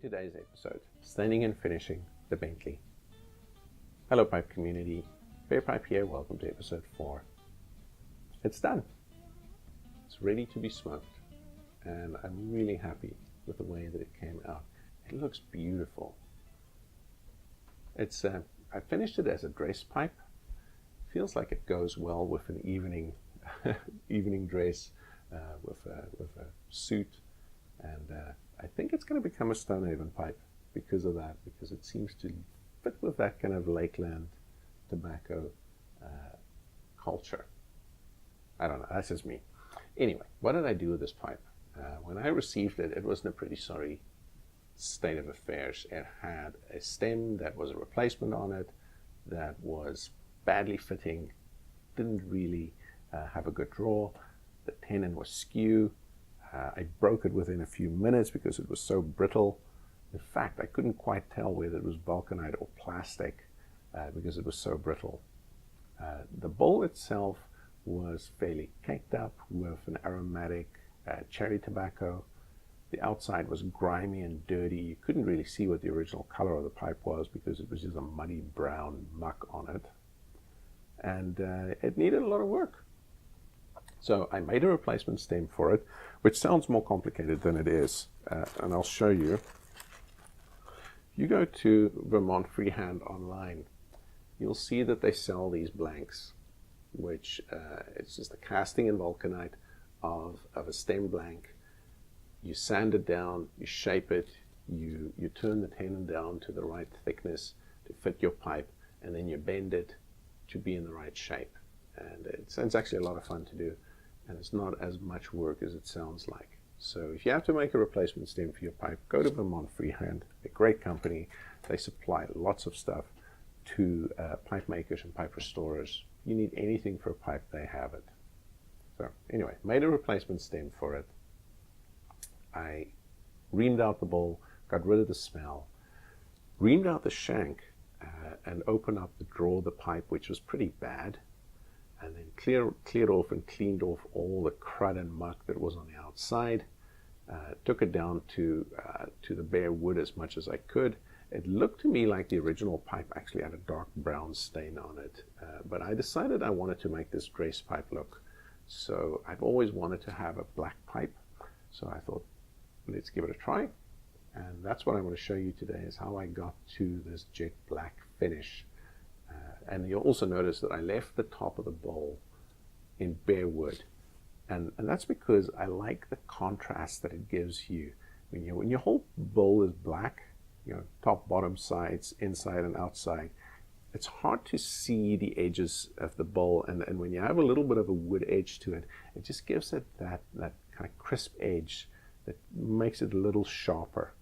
today's episode, staining and finishing the Bentley. Hello pipe community, Barepipe here, welcome to episode 4. It's done. It's ready to be smoked and I'm really happy with the way that it came out. It looks beautiful. I finished it as a dress pipe. Feels like it goes well with an evening dress, with a suit, and I think it's going to become a Stonehaven pipe because of that, because it seems to fit with that kind of lakeland tobacco culture. I don't know, that's just me. Anyway, what did I do with this pipe? When I received it, it was in a pretty sorry state of affairs. It had a stem that was a replacement on it that was badly fitting, didn't really have a good draw. The tenon was skew. I broke it within a few minutes because it was so brittle. In fact, I couldn't quite tell whether it was vulcanite or plastic because it was so brittle. The bowl itself was fairly caked up with an aromatic cherry tobacco. The outside was grimy and dirty. You couldn't really see what the original color of the pipe was because it was just a muddy brown muck on it. And it needed a lot of work. So I made a replacement stem for it, which sounds more complicated than it is. And I'll show you. If you go to Vermont Freehand online, you'll see that they sell these blanks, which it's just a casting in vulcanite of a stem blank. You sand it down, you shape it, you turn the tenon down to the right thickness to fit your pipe, and then you bend it to be in the right shape. And it's actually a lot of fun to do, and it's not as much work as it sounds like. So if you have to make a replacement stem for your pipe, go to Vermont Freehand, a great company. They supply lots of stuff to pipe makers and pipe restorers. If you need anything for a pipe, they have it. So anyway, made a replacement stem for it. I reamed out the bowl, got rid of the smell, reamed out the shank, and opened up the drawer of the pipe, which was pretty bad, and then cleared off and cleaned off all the crud and muck that was on the outside. Took it down to the bare wood as much as I could. It looked to me like the original pipe actually had a dark brown stain on it, but I decided I wanted to make this dress pipe look. So I've always wanted to have a black pipe, so I thought, let's give it a try. And that's what I want to show you today, is how I got to this jet black finish. And you'll also notice that I left the top of the bowl in bare wood. And that's because I like the contrast that it gives you. When your whole bowl is black, top, bottom, sides, inside and outside, it's hard to see the edges of the bowl. And when you have a little bit of a wood edge to it, it just gives it that kind of crisp edge that makes it a little sharper.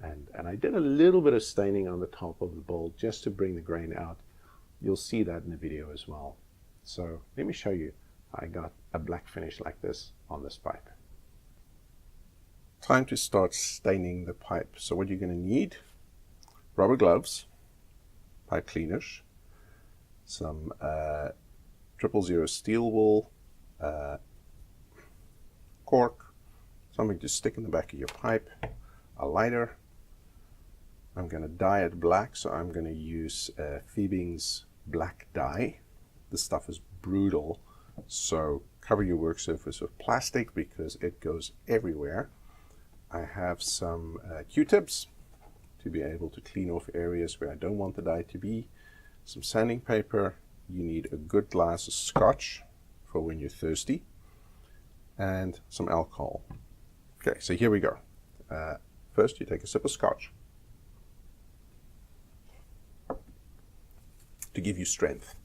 And I did a little bit of staining on the top of the bowl just to bring the grain out. You'll see that in the video as well. So let me show you. I got a black finish like this on this pipe. Time to start staining the pipe. So what you're going to need: rubber gloves, pipe cleaners, some 000 steel wool, cork, something to stick in the back of your pipe, a lighter. I'm going to dye it black, so I'm going to use Fiebings black dye. This stuff is brutal, so cover your work surface with plastic because it goes everywhere. I have some Q-tips to be able to clean off areas where I don't want the dye to be. Some sanding paper. You need a good glass of scotch for when you're thirsty, and some alcohol. Okay, so here we go. First, you take a sip of scotch to give you strength.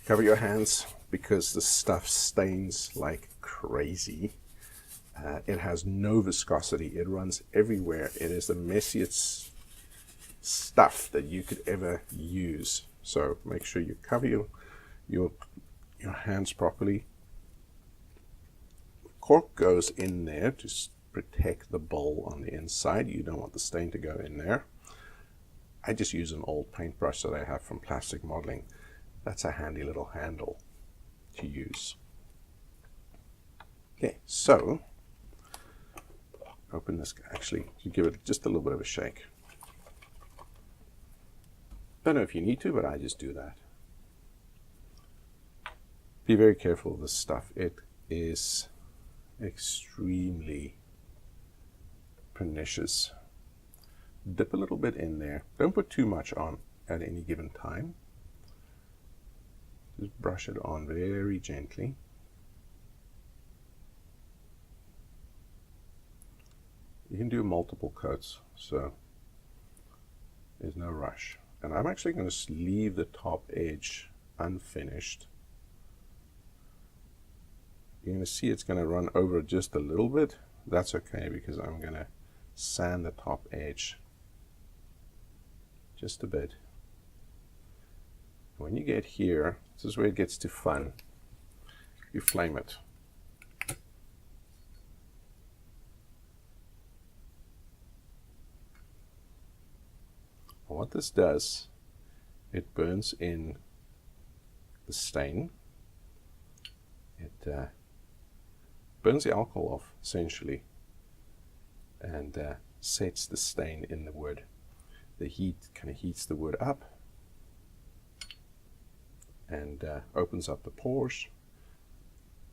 Cover your hands because the stuff stains like crazy. It has no viscosity. It runs everywhere. It is the messiest stuff that you could ever use. So make sure you cover your hands properly. Cork goes in there to protect the bowl on the inside. You don't want the stain to go in there. I just use an old paintbrush that I have from Plastic Modeling. That's a handy little handle to use. Okay, so open this, actually, you give it just a little bit of a shake. Don't know if you need to, but I just do that. Be very careful of this stuff. It is extremely pernicious. Dip a little bit in there. Don't put too much on at any given time. Just brush it on very gently. You can do multiple coats, so there's no rush. And I'm actually going to leave the top edge unfinished. You're going to see it's going to run over just a little bit. That's okay, because I'm going to sand the top edge just a bit. When you get here, this is where it gets to fun. You flame it. What this does, it burns in the stain. It burns the alcohol off, essentially, and sets the stain in the wood. The heat kind of heats the wood up and opens up the pores,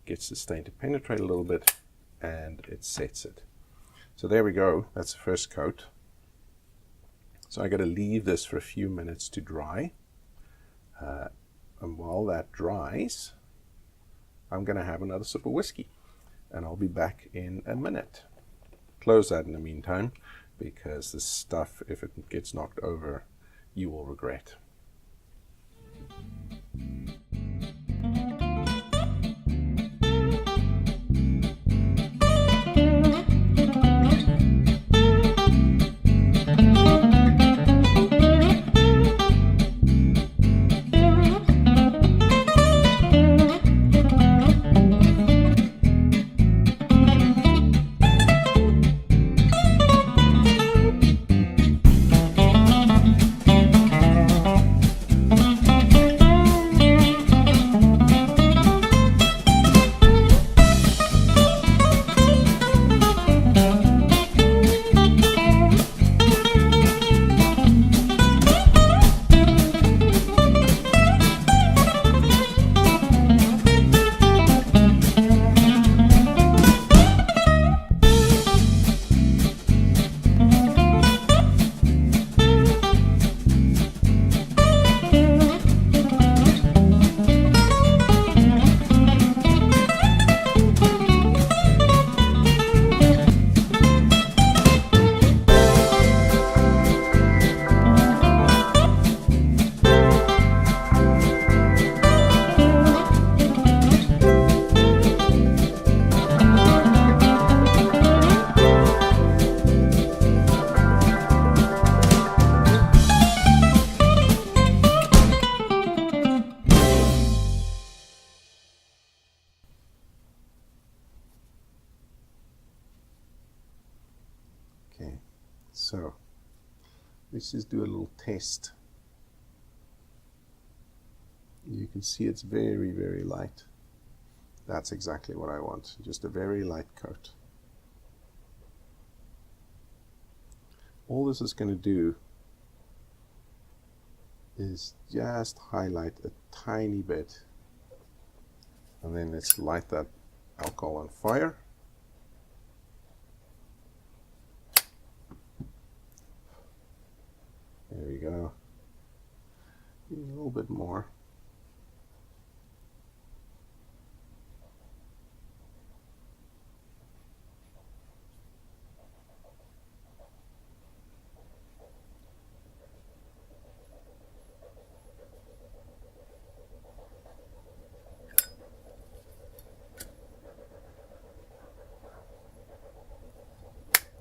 gets the stain to penetrate a little bit, and it sets it. So there we go. That's the first coat. So I got to leave this for a few minutes to dry. And while that dries, I'm going to have another sip of whiskey. And I'll be back in a minute. Close that in the meantime, because this stuff, if it gets knocked over, you will regret. Okay, so let's just do a little test. You can see it's very, very light. That's exactly what I want, just a very light coat. All this is going to do is just highlight a tiny bit, and then let's light that alcohol on fire. There we go. A little bit more.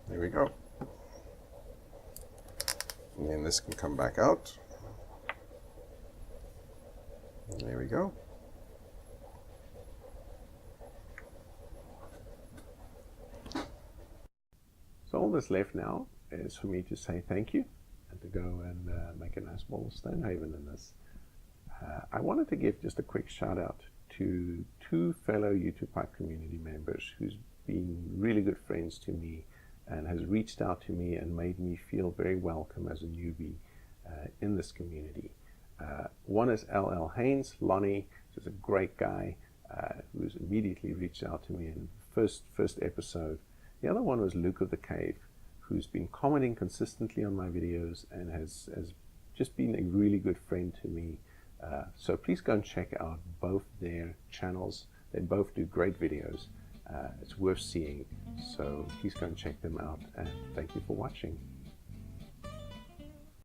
There we go. And then this can come back out. There we go. So all that's left now is for me to say thank you and to go and make a nice bottle of Stonehaven in this. I wanted to give just a quick shout out to two fellow YouTube Pipe community members who's been really good friends to me and has reached out to me and made me feel very welcome as a newbie in this community. One is LL Haynes, Lonnie, who's a great guy, who's immediately reached out to me in the first episode. The other one was Luke of the Cave, who's been commenting consistently on my videos and has just been a really good friend to me. So please go and check out both their channels. They both do great videos. It's worth seeing. So please go and check them out, and thank you for watching.